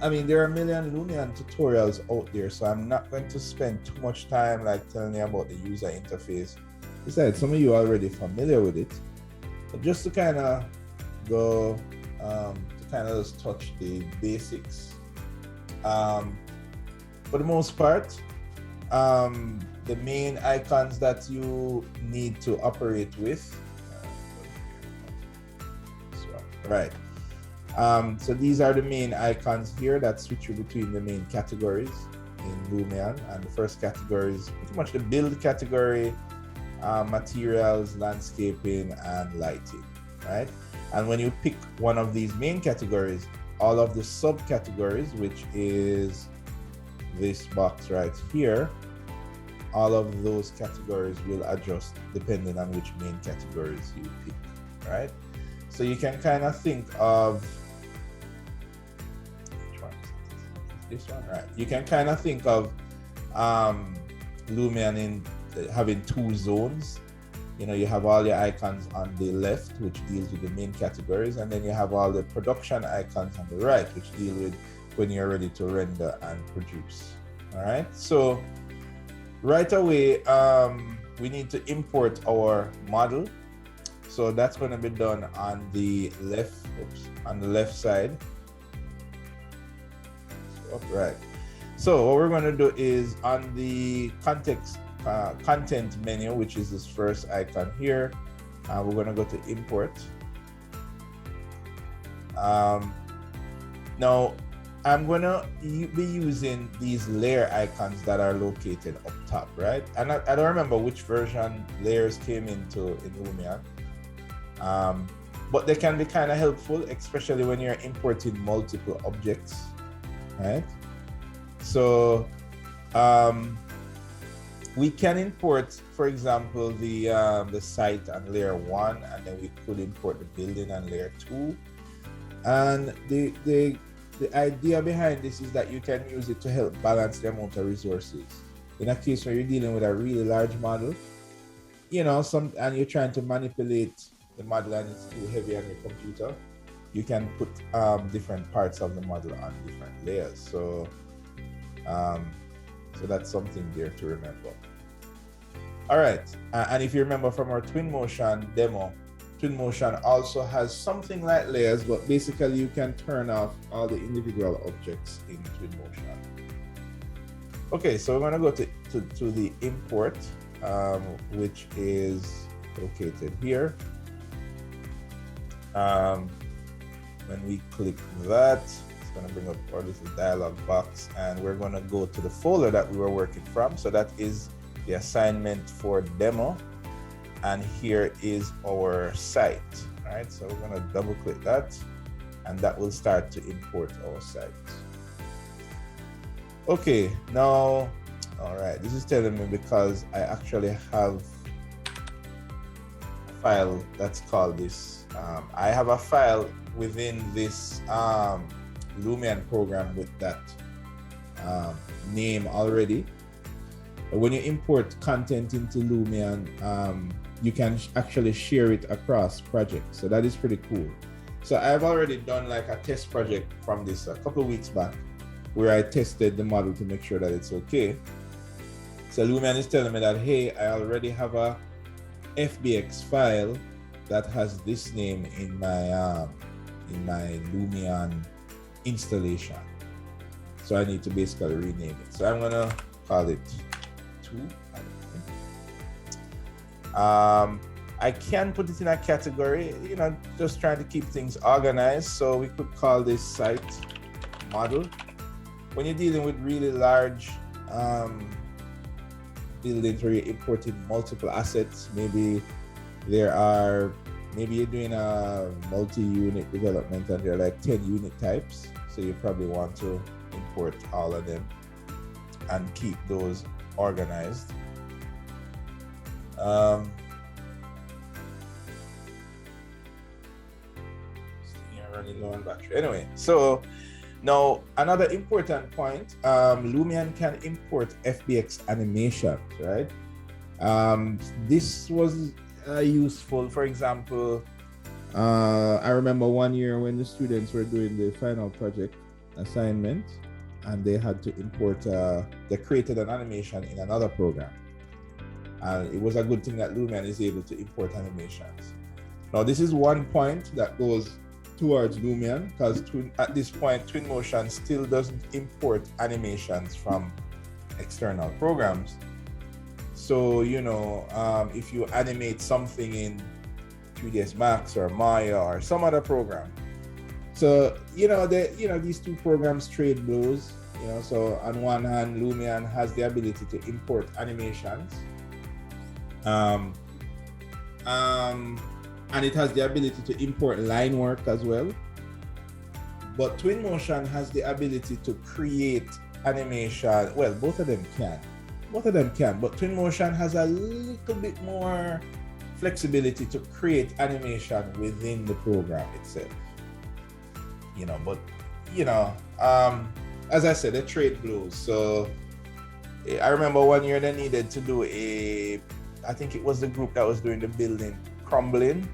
I mean, there are a million Lumion tutorials out there, so I'm not going to spend too much time like telling you about the user interface. Besides, some of you are already familiar with it. But just to kind of go, to kind of just touch the basics. For the most part, the main icons that you need to operate with. Right. So these are the main icons here that switch you between the main categories in Lumion. And the first category is pretty much the build category, materials, landscaping, and lighting, right? And when you pick one of these main categories, all of the subcategories, which is this box right here, all of those categories will adjust depending on which main categories you pick, right? So you can kind of think of, which one is this one, right? You can kind of think of Lumion in having two zones. You know, you have all your icons on the left, which deals with the main categories, and then you have all the production icons on the right, which deal with when you're ready to render and produce. All right, so right away, we need to import our model. So that's going to be done on the left, on the left side. So, right. So what we're going to do is on the content menu, which is this first icon here, we're going to go to import. Now I'm going to be using these layer icons that are located up top, right? And I don't remember which version layers came into in Lumion. But they can be kind of helpful, especially when you're importing multiple objects, right? So we can import, for example, the site on layer 1, and then we could import the building on layer 2. And the idea behind this is that you can use it to help balance the amount of resources. In a case where you're dealing with a really large model, you know, and you're trying to manipulate the model and it's too heavy on your computer, you can put different parts of the model on different layers. So that's something there to remember. All right, and if you remember from our Twinmotion demo, Twinmotion also has something like layers, but basically you can turn off all the individual objects in Twinmotion. Okay, so we're going to go to the import, which is located here. When we click that, it's going to bring up our little dialog box, and we're going to go to the folder that we were working from. So that is the assignment for demo, and here is our site. All right, so we're going to double click that, and that will start to import our site. Okay, now, all right, this is telling me because I actually have a file that's called this. I have a file within this Lumion program with that name already. When you import content into Lumion, you can actually share it across projects. So that is pretty cool. So I've already done like a test project from this a couple of weeks back, where I tested the model to make sure that it's okay. So Lumion is telling me that, hey, I already have a FBX file that has this name in my Lumion installation. So I need to basically rename it. So I'm gonna call it 2. I can put it in a category, you know, just trying to keep things organized. So we could call this site model. When you're dealing with really large buildings where you're importing multiple assets, maybe you're doing a multi-unit development and there are like 10 unit types. So you probably want to import all of them and keep those organized. Running low on battery. Anyway, so now another important point, Lumion can import FBX animations, right? This was useful. For example, I remember one year when the students were doing the final project, assignment, and they had to import, they created an animation in another program. And it was a good thing that Lumion is able to import animations. Now, this is one point that goes towards Lumion, because at this point, Twinmotion still doesn't import animations from external programs. So, you know, if you animate something in 3ds Max or Maya or some other program, so these two programs trade blows. You know, so on one hand, Lumion has the ability to import animations, and it has the ability to import line work as well. But Twinmotion has the ability to create animation. Well, both of them can, but Twinmotion has a little bit more flexibility to create animation within the program itself. You know, but as I said, the trade blows. So I remember one year they needed to do I think it was the group that was doing the building crumbling,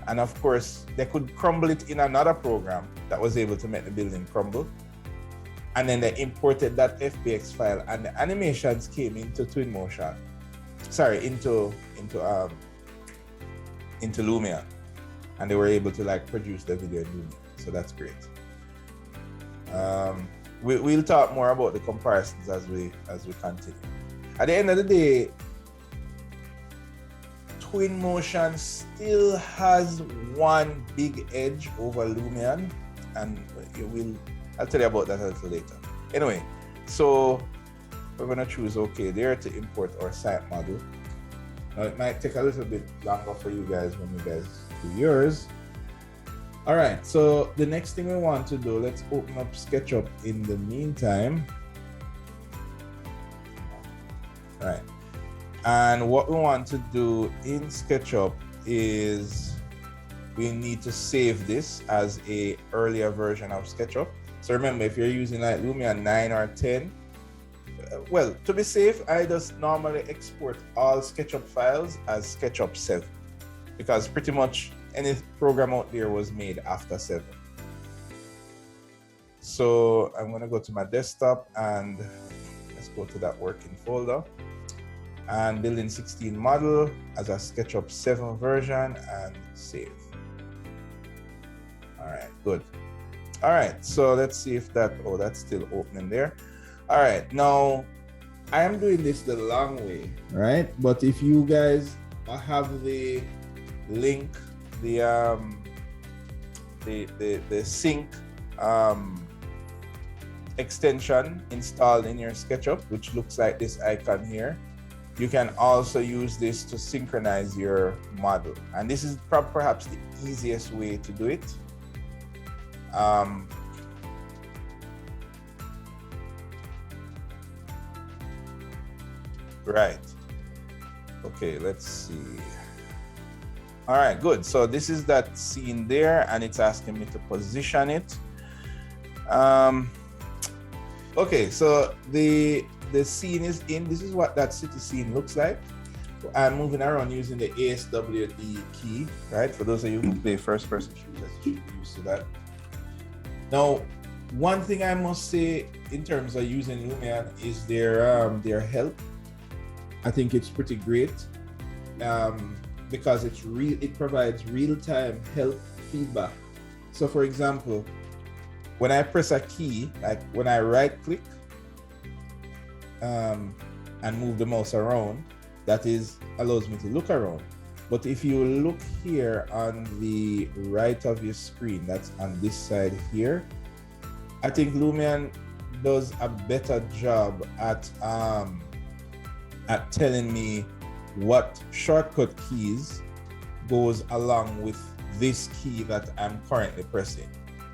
and of course they could crumble it in another program that was able to make the building crumble, and then they imported that FBX file, and the animations came into Twinmotion. Sorry, into Lumion, and they were able to like produce the video in Lumion. So that's great. We'll talk more about the comparisons as we continue. At the end of the day, Twinmotion still has one big edge over Lumion, and I'll tell you about that a little later. Anyway, so we're gonna choose OK there to import our site model. Now it might take a little bit longer for you guys when you guys do yours. All right, so the next thing we want to do, let's open up SketchUp in the meantime. All right, and what we want to do in SketchUp is we need to save this as a earlier version of SketchUp. So remember, if you're using like Lumion 9 or 10, well, to be safe, I just normally export all SketchUp files as SketchUp 7, because pretty much any program out there was made after 7. So I'm going to go to my desktop and let's go to that working folder and building 16 model as a SketchUp 7 version and save. All right, good. All right, so let's see if that's still opening there. All right, now I am doing this the long way, right? But if you guys have the link, the sync extension installed in your SketchUp, which looks like this icon here, you can also use this to synchronize your model. And this is perhaps the easiest way to do it. Right. Okay, let's see. All right, good. So this is that scene there, and it's asking me to position it. Okay, so the scene is in. This is what that city scene looks like. I'm moving around using the ASWD key, right? For those of you who play first-person shooters, you should be used to that. Now, one thing I must say in terms of using Lumion is their help. I think it's pretty great. Because it provides real-time help feedback. So for example, when I press a key, like when I right-click and move the mouse around, that allows me to look around. But if you look here on the right of your screen, that's on this side here, I think Lumion does a better job at telling me what shortcut keys goes along with this key that I'm currently pressing.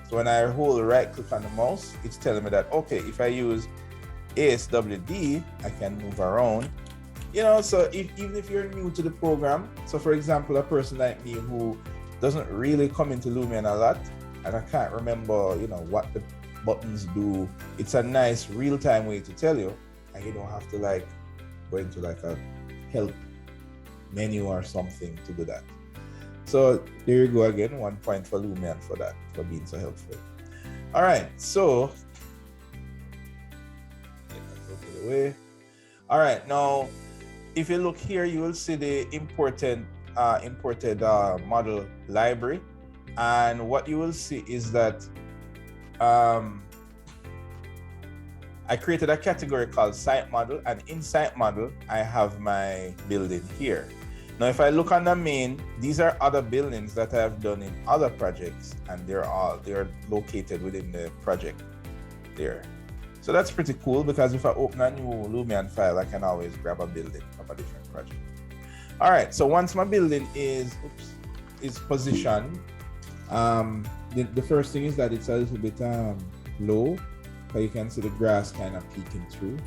So when I hold right click on the mouse, it's telling me that, okay, if I use ASWD, I can move around. You know, so even if you're new to the program, so for example, a person like me who doesn't really come into Lumion a lot, and I can't remember, you know, what the buttons do, it's a nice real-time way to tell you, and you don't have to like go into like a help menu or something to do that. So there you go again, 1 point for Lumion for that, for being so helpful. All right, so get that out of the way. All right, now if you look here, you will see the imported model library, and what you will see is that I created a category called site model, and in site model I have my building here. Now if I look on the main, these are other buildings that I have done in other projects, and they're located within the project there. So that's pretty cool, because if I open a new Lumion file, I can always grab a building from a different project. All right, so once my building is positioned, the first thing is that it's a little bit low, but you can see the grass kind of peeking through.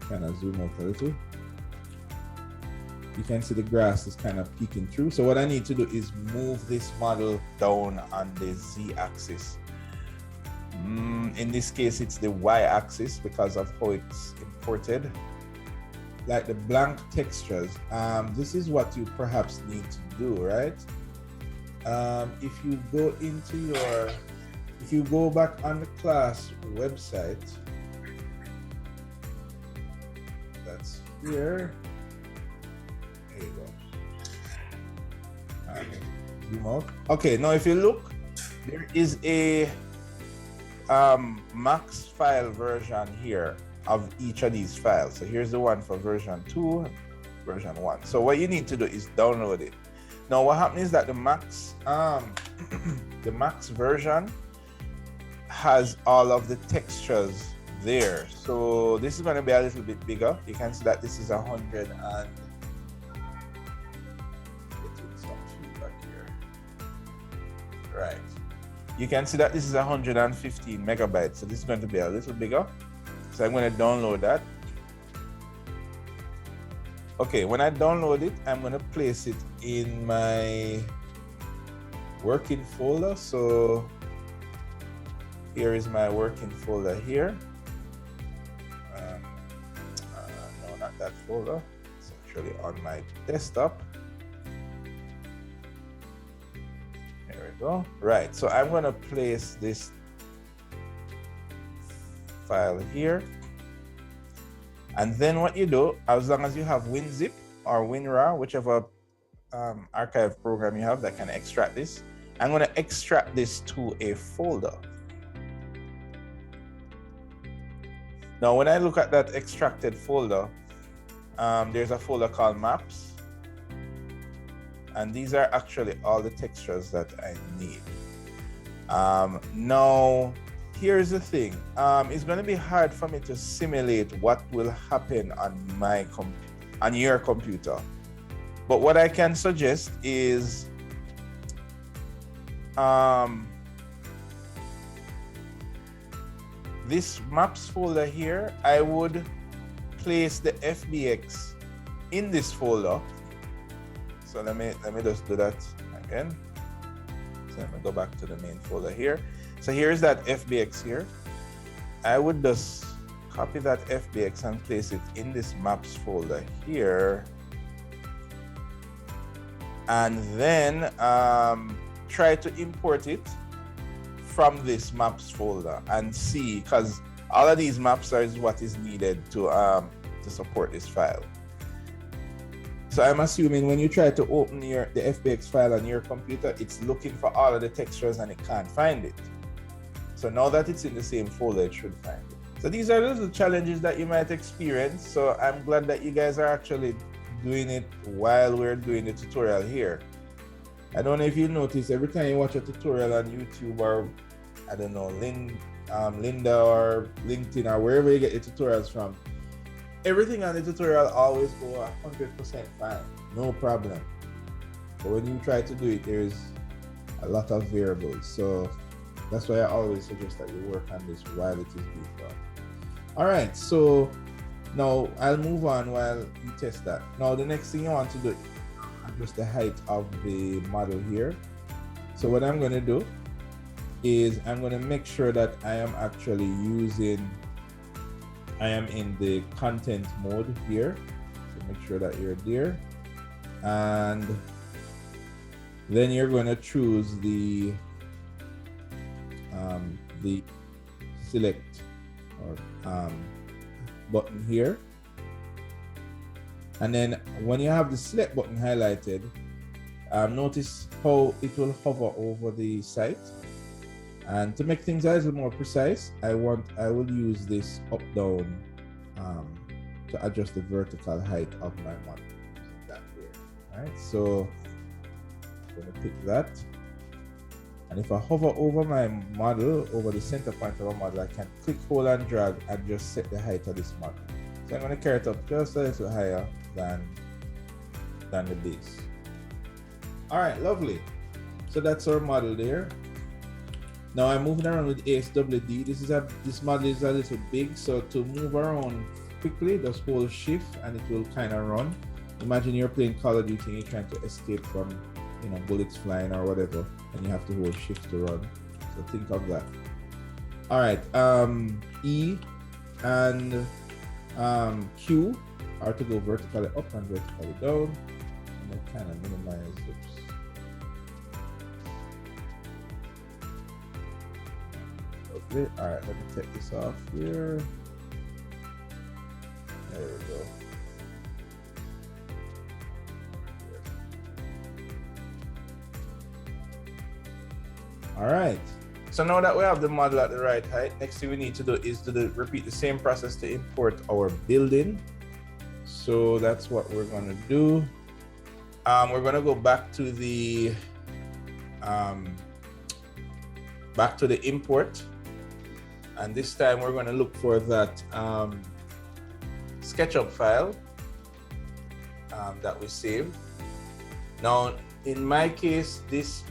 Kind of zoom out a little. You can see the grass is kind of peeking through. So what I need to do is move this model down on the Z-axis. In this case, it's the Y-axis because of how it's imported. Like the blank textures, this is what you perhaps need to do, right? If you go back on the class website, that's here. There you go. Zoom out. Okay, now if you look, there is a max file version here of each of these files. So here's the one for version 2, version 1. So what you need to do is download it. Now what happens is that the max the max version has all of the textures there. So this is going to be a little bit bigger. You can see that this is 100 and right. You can see that this is 115 megabytes. So this is going to be a little bigger. So I'm going to download that. Okay, when I download it, I'm going to place it in my working folder. So here is my working folder here. No, not that folder. It's actually on my desktop. There we go. Right, so I'm going to place this file here. And then what you do, as long as you have WinZip or WinRAR, whichever archive program you have that can extract this, I'm going to extract this to a folder. Now, when I look at that extracted folder, there's a folder called Maps. And these are actually all the textures that I need. Now, here's the thing. It's going to be hard for me to simulate what will happen on your computer. But what I can suggest is this maps folder here, I would place the FBX in this folder. So let me just do that again. So let me go back to the main folder here. So here's that FBX here. I would just copy that FBX and place it in this maps folder here. And then try to import it from this maps folder and see, because all of these maps are what is needed to support this file. So I'm assuming when you try to open the FBX file on your computer, it's looking for all of the textures and it can't find it. So now that it's in the same folder, it should find it. So these are little challenges that you might experience. So I'm glad that you guys are actually doing it while we're doing the tutorial here. I don't know if you notice, every time you watch a tutorial on YouTube or, I don't know, Linda or LinkedIn or wherever you get your tutorials from, everything on the tutorial always go 100% fine, no problem. But when you try to do it, there's a lot of variables. So that's why I always suggest that you work on this while it is being done. All right, so now I'll move on while you test that. Now the next thing you want to do is adjust the height of the model here. So what I'm going to do is I'm going to make sure that I am actually I am in the content mode here. So make sure that you're there. And then you're going to choose the select or button here. And then when you have the select button highlighted, notice how it will hover over the site. And to make things a little more precise, I will use this up down to adjust the vertical height of my model. That there. All right, so I'm going to pick that. And if I hover over my model, over the center point of a model, I can click, hold, and drag and just set the height of this model. So I'm going to carry it up just a little higher than the base. All right, lovely. So that's our model there. Now I'm moving around with ASWD. This model is a little big, so to move around quickly, just hold shift and it will kind of run. Imagine you're playing Call of Duty and you're trying to escape from, you know, bullets flying or whatever, and you have to hold shift to run. So think of that. All right, E and Q are to go vertically up and vertically down, and then kind of minimize this. Okay, all right, let me take this off here. There we go. All right, so now that we have the model at the right height, next thing we need to do is to repeat the same process to import our building. So that's what we're gonna do. We're gonna go back to the import, and this time we're gonna look for that SketchUp file that we saved. Now, in my case, this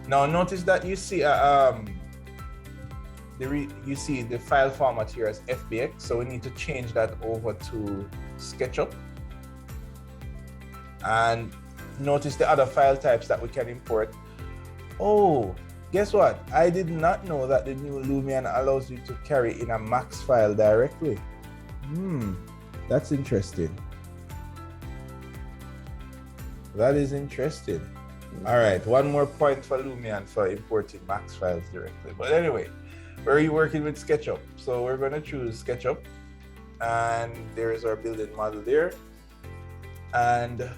now notice that you see you see the file format here as FBX, so we need to change that over to SketchUp. And notice the other file types that we can import. Oh, guess what? I did not know that the new Lumion allows you to carry in a max file directly. That's interesting. That is interesting. All right, one more point for Lumion for importing max files directly. But anyway, we're working with SketchUp. So we're going to choose SketchUp, and there is our building model there. And